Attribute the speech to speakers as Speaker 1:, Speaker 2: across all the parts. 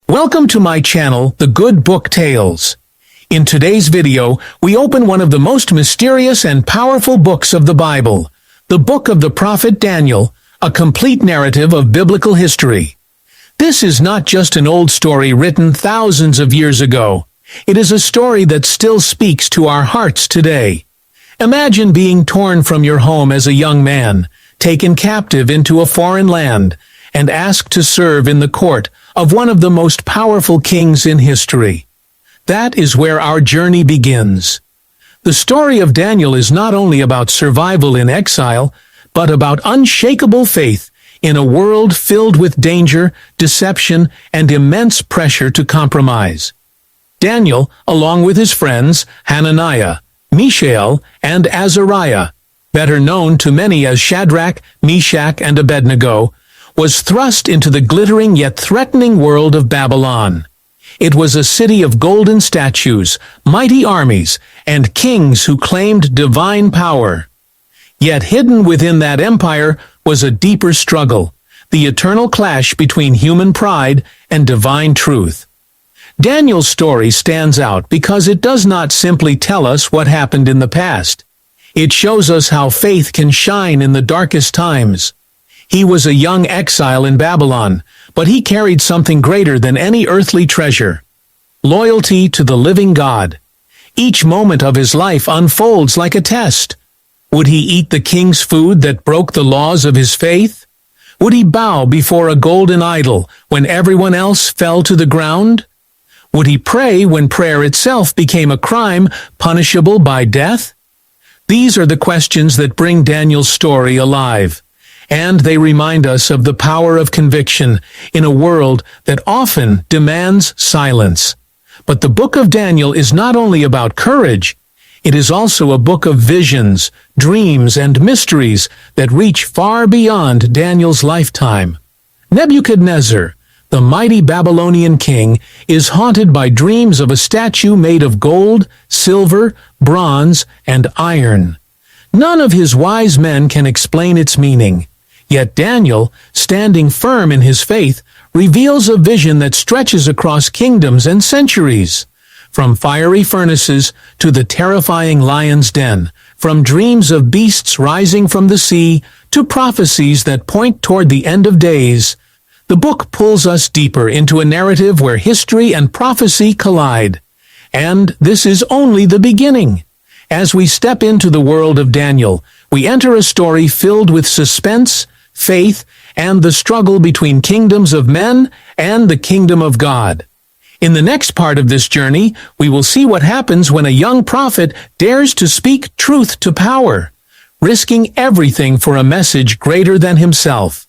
Speaker 1: Welcome to my channel, The Good Book Tales. In today's video, we open one of the most mysterious and powerful books of the Bible, the book of the prophet Daniel, a complete narrative of biblical history. This is not just an old story written thousands of years ago. It is a story that still speaks to our hearts today. Imagine being torn from your home as a young man, taken captive into a foreign land, and asked to serve in the court of one of the most powerful kings in history. That is where our journey begins. The story of Daniel is not only about survival in exile, but about unshakable faith in a world filled with danger, deception, and immense pressure to compromise. Daniel, along with his friends Hananiah, Mishael, and Azariah, better known to many as Shadrach, Meshach, and Abednego, was thrust into the glittering yet threatening world of Babylon. It was a city of golden statues, mighty armies, and kings who claimed divine power. Yet hidden within that empire was a deeper struggle, the eternal clash between human pride and divine truth. Daniel's story stands out because it does not simply tell us what happened in the past. It shows us how faith can shine in the darkest times. He was a young exile in Babylon, but he carried something greater than any earthly treasure: loyalty to the living God. Each moment of his life unfolds like a test. Would he eat the king's food that broke the laws of his faith? Would he bow before a golden idol when everyone else fell to the ground? Would he pray when prayer itself became a crime punishable by death? These are the questions that bring Daniel's story alive. And they remind us of the power of conviction in a world that often demands silence. But the book of Daniel is not only about courage, it is also a book of visions, dreams, and mysteries that reach far beyond Daniel's lifetime. Nebuchadnezzar, the mighty Babylonian king, is haunted by dreams of a statue made of gold, silver, bronze, and iron. None of his wise men can explain its meaning. Yet Daniel, standing firm in his faith, reveals a vision that stretches across kingdoms and centuries. From fiery furnaces to the terrifying lion's den, from dreams of beasts rising from the sea to prophecies that point toward the end of days, the book pulls us deeper into a narrative where history and prophecy collide. And this is only the beginning. As we step into the world of Daniel, we enter a story filled with suspense, faith, and the struggle between kingdoms of men and the kingdom of God. In the next part of this journey, we will see what happens when a young prophet dares to speak truth to power, risking everything for a message greater than himself.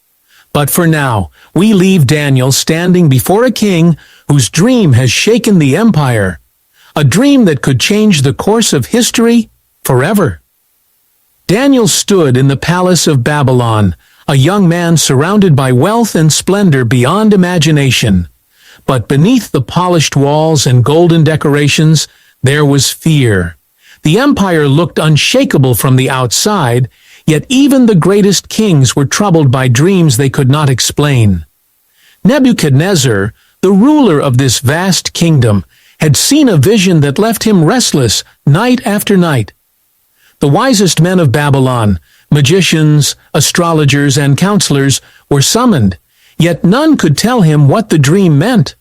Speaker 1: But for now, we leave Daniel standing before a king whose dream has shaken the empire, a dream that could change the course of history forever. Daniel stood in the palace of Babylon, a young man surrounded by wealth and splendor beyond imagination. But beneath the polished walls and golden decorations, there was fear. The empire looked unshakable from the outside, yet even the greatest kings were troubled by dreams they could not explain. Nebuchadnezzar, the ruler of this vast kingdom, had seen a vision that left him restless night after night. The wisest men of Babylon, magicians, astrologers, and counselors, were summoned, yet none could tell him what the dream meant.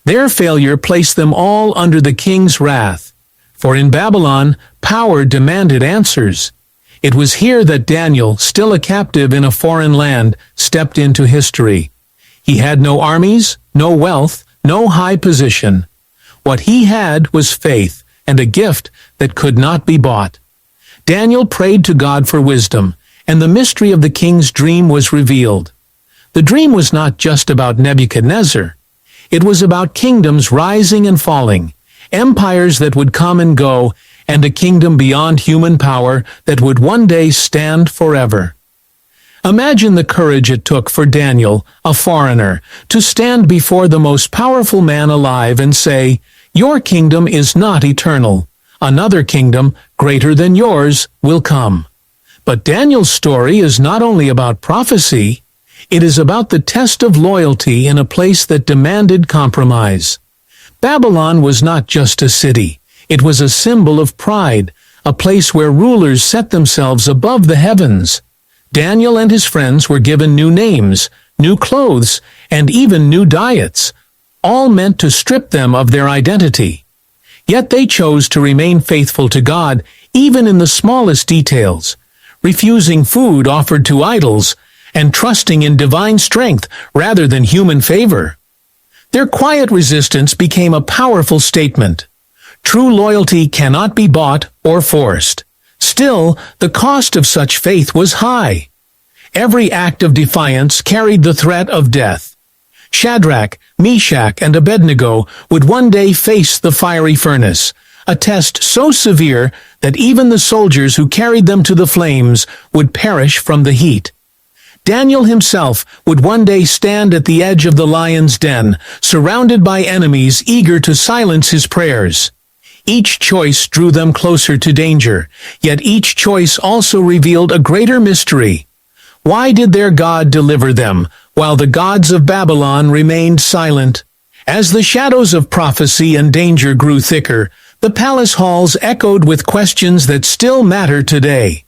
Speaker 1: Their failure placed them all under the king's wrath, for in Babylon, power demanded answers. It was here that Daniel, still a captive in a foreign land, stepped into history. He had no armies, no wealth, no high position. What he had was faith and a gift that could not be bought. Daniel prayed to God for wisdom, and the mystery of the king's dream was revealed. The dream was not just about Nebuchadnezzar. It was about kingdoms rising and falling, empires that would come and go, and a kingdom beyond human power that would one day stand forever. Imagine the courage it took for Daniel, a foreigner, to stand before the most powerful man alive and say, "Your kingdom is not eternal. Another kingdom, greater than yours, will come." But Daniel's story is not only about prophecy, It is about the test of loyalty in a place that demanded compromise. Babylon was not just a city. It was a symbol of pride, a place where rulers set themselves above the heavens. Daniel and his friends were given new names, new clothes, and even new diets, all meant to strip them of their identity. Yet they chose to remain faithful to God, even in the smallest details, refusing food offered to idols, and trusting in divine strength rather than human favor. Their quiet resistance became a powerful statement. True loyalty cannot be bought or forced. Still, the cost of such faith was high. Every act of defiance carried the threat of death. Shadrach, Meshach, and Abednego would one day face the fiery furnace, a test so severe that even the soldiers who carried them to the flames would perish from the heat. Daniel himself would one day stand at the edge of the lion's den, surrounded by enemies eager to silence his prayers. Each choice drew them closer to danger, yet each choice also revealed a greater mystery. Why did their God deliver them, while the gods of Babylon remained silent? As the shadows of prophecy and danger grew thicker, the palace halls echoed with questions that still matter today.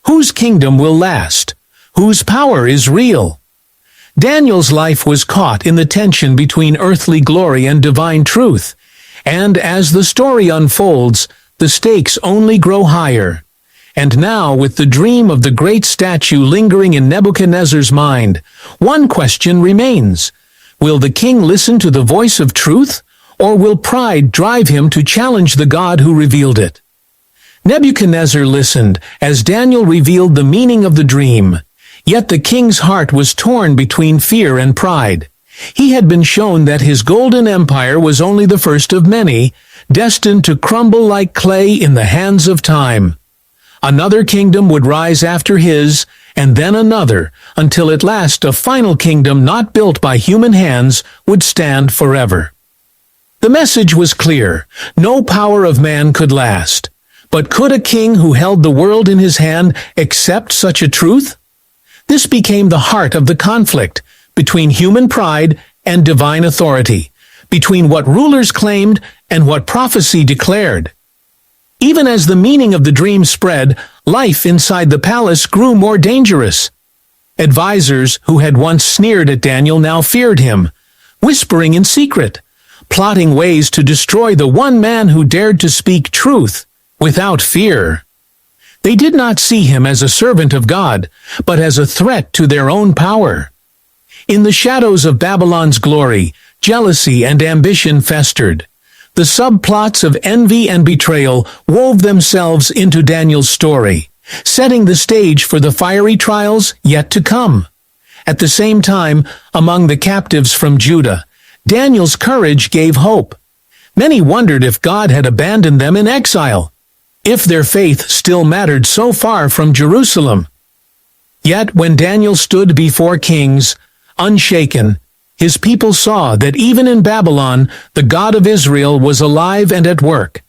Speaker 1: Whose kingdom will last? Whose power is real? Daniel's life was caught in the tension between earthly glory and divine truth, and as the story unfolds, the stakes only grow higher. And now, with the dream of the great statue lingering in Nebuchadnezzar's mind, one question remains. Will the king listen to the voice of truth, or will pride drive him to challenge the God who revealed it? Nebuchadnezzar listened as Daniel revealed the meaning of the dream. Yet the king's heart was torn between fear and pride. He had been shown that his golden empire was only the first of many, destined to crumble like clay in the hands of time. Another kingdom would rise after his, and then another, until at last a final kingdom not built by human hands would stand forever. The message was clear. No power of man could last. But could a king who held the world in his hand accept such a truth? This became the heart of the conflict between human pride and divine authority, between what rulers claimed and what prophecy declared. Even as the meaning of the dream spread, life inside the palace grew more dangerous. Advisors who had once sneered at Daniel now feared him, whispering in secret, plotting ways to destroy the one man who dared to speak truth without fear. They did not see him as a servant of God, but as a threat to their own power. In the shadows of Babylon's glory, jealousy and ambition festered. The subplots of envy and betrayal wove themselves into Daniel's story, setting the stage for the fiery trials yet to come. At the same time, among the captives from Judah, Daniel's courage gave hope. Many wondered if God had abandoned them in exile, if their faith still mattered so far from Jerusalem. Yet when Daniel stood before kings, unshaken, his people saw that even in Babylon, the God of Israel was alive and at work.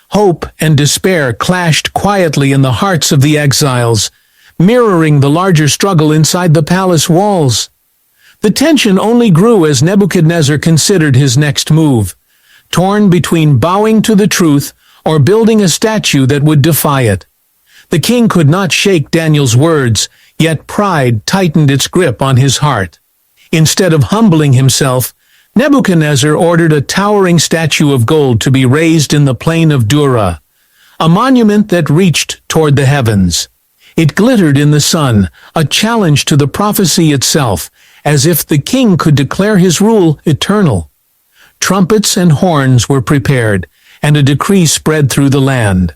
Speaker 1: Hope and despair clashed quietly in the hearts of the exiles, mirroring the larger struggle inside the palace walls. The tension only grew as Nebuchadnezzar considered his next move, torn between bowing to the truth or building a statue that would defy it. The king could not shake Daniel's words, yet pride tightened its grip on his heart. Instead of humbling himself, Nebuchadnezzar ordered a towering statue of gold to be raised in the plain of Dura, a monument that reached toward the heavens. It glittered in the sun, a challenge to the prophecy itself, as if the king could declare his rule eternal. Trumpets and horns were prepared, and a decree spread through the land.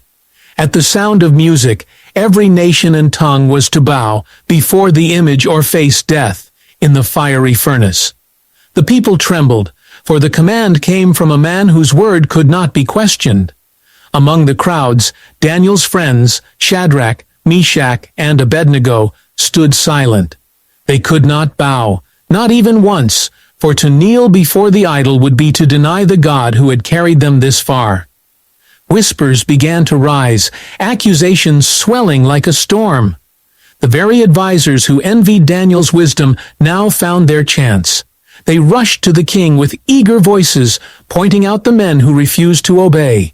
Speaker 1: At the sound of music, every nation and tongue was to bow before the image or face death in the fiery furnace. The people trembled, for the command came from a man whose word could not be questioned. Among the crowds, Daniel's friends, Shadrach, Meshach, and Abednego, stood silent. They could not bow, not even once, for to kneel before the idol would be to deny the God who had carried them this far. Whispers began to rise, accusations swelling like a storm. The very advisers who envied Daniel's wisdom now found their chance. They rushed to the king with eager voices, pointing out the men who refused to obey.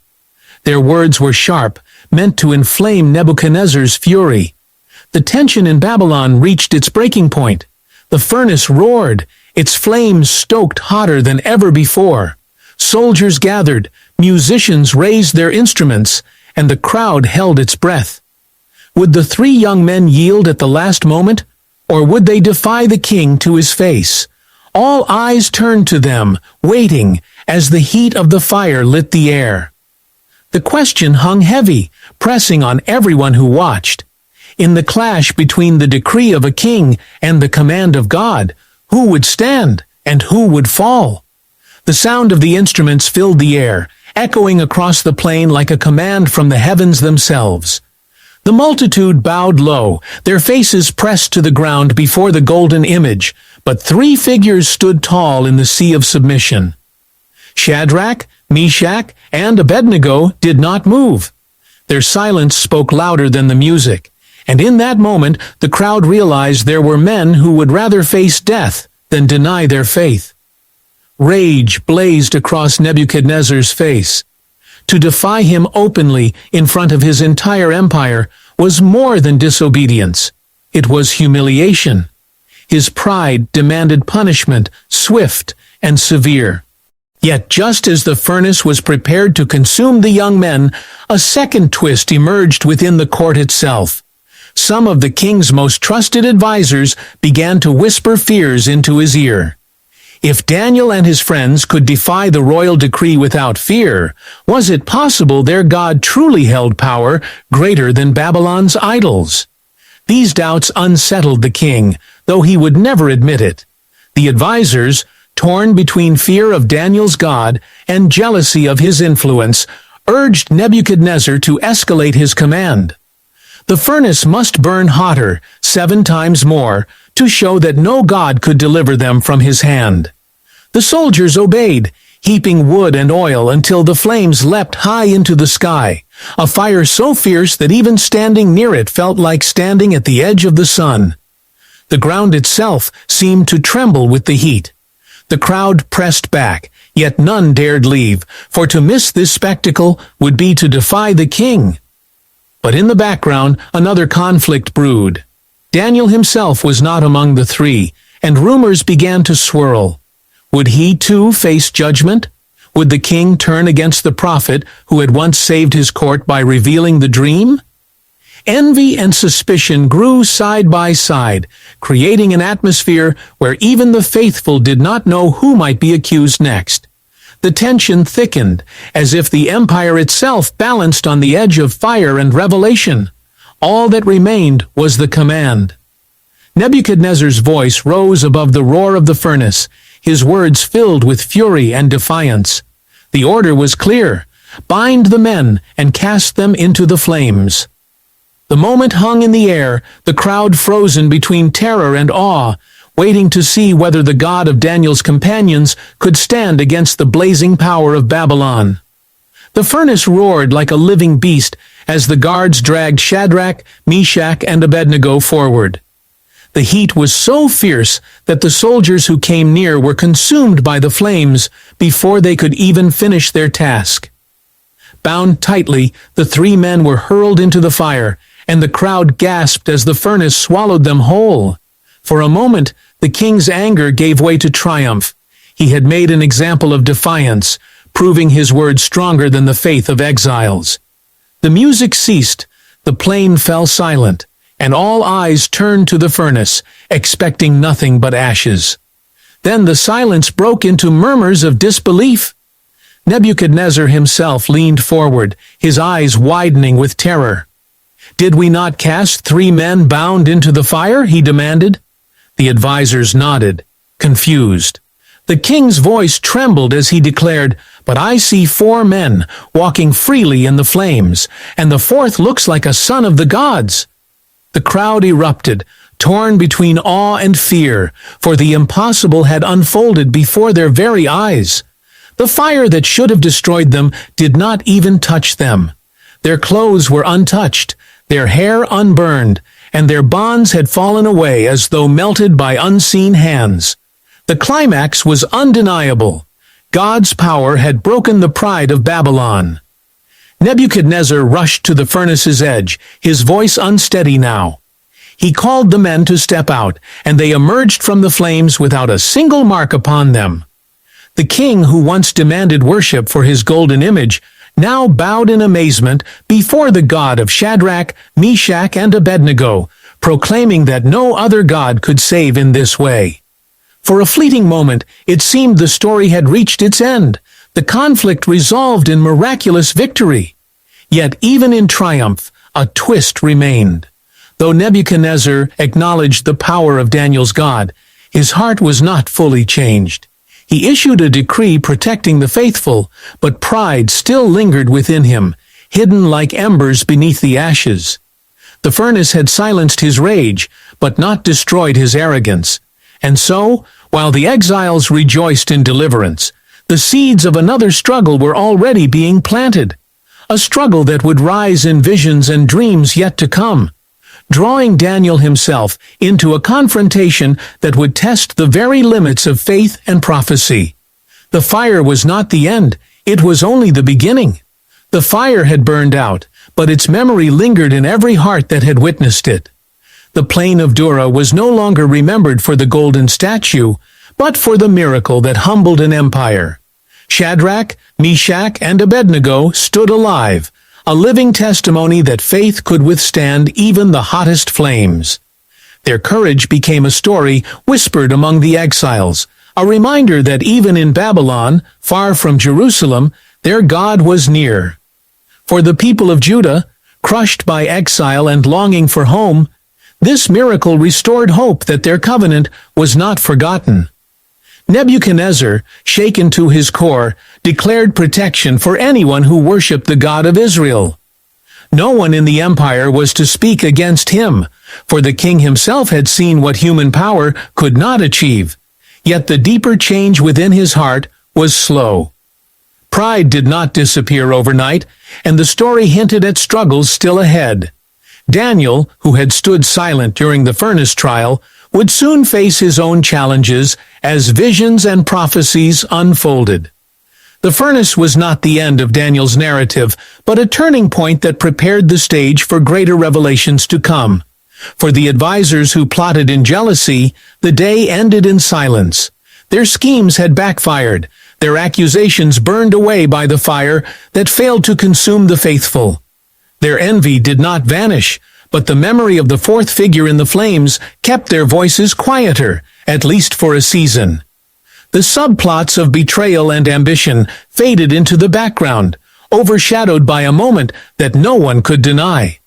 Speaker 1: Their words were sharp, meant to inflame Nebuchadnezzar's fury. The tension in Babylon reached its breaking point. The furnace roared, its flames stoked hotter than ever before. Soldiers gathered, musicians raised their instruments, and the crowd held its breath. Would the three young men yield at the last moment, or would they defy the king to his face? All eyes turned to them, waiting, as the heat of the fire lit the air. The question hung heavy, pressing on everyone who watched. In the clash between the decree of a king and the command of God, who would stand and who would fall? The sound of the instruments filled the air, echoing across the plain like a command from the heavens themselves. The multitude bowed low, their faces pressed to the ground before the golden image, but three figures stood tall in the sea of submission. Shadrach, Meshach, and Abednego did not move. Their silence spoke louder than the music, and in that moment the crowd realized there were men who would rather face death than deny their faith. Rage blazed across Nebuchadnezzar's face. To defy him openly in front of his entire empire was more than disobedience. It was humiliation. His pride demanded punishment, swift and severe. Yet just as the furnace was prepared to consume the young men, a second twist emerged within the court itself. Some of the king's most trusted advisers began to whisper fears into his ear. If Daniel and his friends could defy the royal decree without fear, was it possible their God truly held power greater than Babylon's idols? These doubts unsettled the king, though he would never admit it. The advisers, torn between fear of Daniel's God and jealousy of his influence, urged Nebuchadnezzar to escalate his command. The furnace must burn hotter, 7 times more, to show that no god could deliver them from his hand. The soldiers obeyed, heaping wood and oil until the flames leapt high into the sky, a fire so fierce that even standing near it felt like standing at the edge of the sun. The ground itself seemed to tremble with the heat. The crowd pressed back, yet none dared leave, for to miss this spectacle would be to defy the king. But in the background, another conflict brewed. Daniel himself was not among the three, and rumors began to swirl. Would he too face judgment? Would the king turn against the prophet who had once saved his court by revealing the dream? Envy and suspicion grew side by side, creating an atmosphere where even the faithful did not know who might be accused next. The tension thickened, as if the empire itself balanced on the edge of fire and revelation. All that remained was the command. Nebuchadnezzar's voice rose above the roar of the furnace, his words filled with fury and defiance. The order was clear: bind the men and cast them into the flames. The moment hung in the air, the crowd frozen between terror and awe, waiting to see whether the God of Daniel's companions could stand against the blazing power of Babylon. The furnace roared like a living beast as the guards dragged Shadrach, Meshach, and Abednego forward. The heat was so fierce that the soldiers who came near were consumed by the flames before they could even finish their task. Bound tightly, the three men were hurled into the fire, and the crowd gasped as the furnace swallowed them whole. For a moment, the king's anger gave way to triumph. He had made an example of defiance, proving his word stronger than the faith of exiles. The music ceased, the plain fell silent, and all eyes turned to the furnace, expecting nothing but ashes. Then the silence broke into murmurs of disbelief. Nebuchadnezzar himself leaned forward, his eyes widening with terror. "Did we not cast 3 men bound into the fire?" he demanded. The advisers nodded, confused. The king's voice trembled as he declared, "But I see 4 men walking freely in the flames, and the 4th looks like a son of the gods." The crowd erupted, torn between awe and fear, for the impossible had unfolded before their very eyes. The fire that should have destroyed them did not even touch them. Their clothes were untouched, their hair unburned, and their bonds had fallen away as though melted by unseen hands. The climax was undeniable. God's power had broken the pride of Babylon. Nebuchadnezzar rushed to the furnace's edge, his voice unsteady now. He called the men to step out, and they emerged from the flames without a single mark upon them. The king, who once demanded worship for his golden image, now bowed in amazement before the God of Shadrach, Meshach, and Abednego, proclaiming that no other God could save in this way. For a fleeting moment, it seemed the story had reached its end, the conflict resolved in miraculous victory. Yet even in triumph, a twist remained. Though Nebuchadnezzar acknowledged the power of Daniel's God, his heart was not fully changed. He issued a decree protecting the faithful, but pride still lingered within him, hidden like embers beneath the ashes. The furnace had silenced his rage, but not destroyed his arrogance. And so, while the exiles rejoiced in deliverance, the seeds of another struggle were already being planted. A struggle that would rise in visions and dreams yet to come, drawing Daniel himself into a confrontation that would test the very limits of faith and prophecy. The fire was not the end, it was only the beginning. The fire had burned out, but its memory lingered in every heart that had witnessed it. The plain of Dura was no longer remembered for the golden statue, but for the miracle that humbled an empire. Shadrach, Meshach, and Abednego stood alive, a living testimony that faith could withstand even the hottest flames. Their courage became a story whispered among the exiles, a reminder that even in Babylon, far from Jerusalem, their God was near. For the people of Judah, crushed by exile and longing for home, this miracle restored hope that their covenant was not forgotten. Nebuchadnezzar, shaken to his core, declared protection for anyone who worshipped the God of Israel. No one in the empire was to speak against him, for the king himself had seen what human power could not achieve. Yet the deeper change within his heart was slow. Pride did not disappear overnight, and the story hinted at struggles still ahead. Daniel, who had stood silent during the furnace trial, would soon face his own challenges as visions and prophecies unfolded. The furnace was not the end of Daniel's narrative, but a turning point that prepared the stage for greater revelations to come. For the advisors who plotted in jealousy, the day ended in silence. Their schemes had backfired, their accusations burned away by the fire that failed to consume the faithful. Their envy did not vanish, but the memory of the fourth figure in the flames kept their voices quieter, at least for a season. The subplots of betrayal and ambition faded into the background, overshadowed by a moment that no one could deny.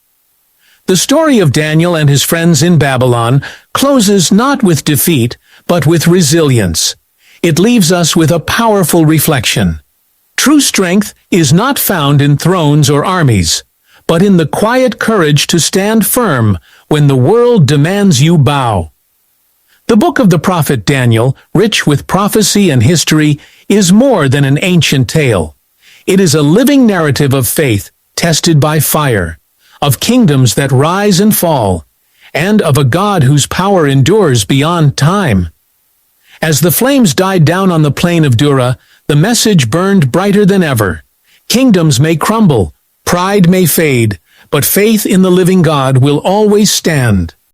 Speaker 1: The story of Daniel and his friends in Babylon closes not with defeat, but with resilience. It leaves us with a powerful reflection. True strength is not found in thrones or armies, but in the quiet courage to stand firm when the world demands you bow. The book of the prophet Daniel, rich with prophecy and history, is more than an ancient tale. It is a living narrative of faith tested by fire, of kingdoms that rise and fall, and of a God whose power endures beyond time. As the flames died down on the plain of Dura, the message burned brighter than ever. Kingdoms may crumble, pride may fade, but faith in the living God will always stand.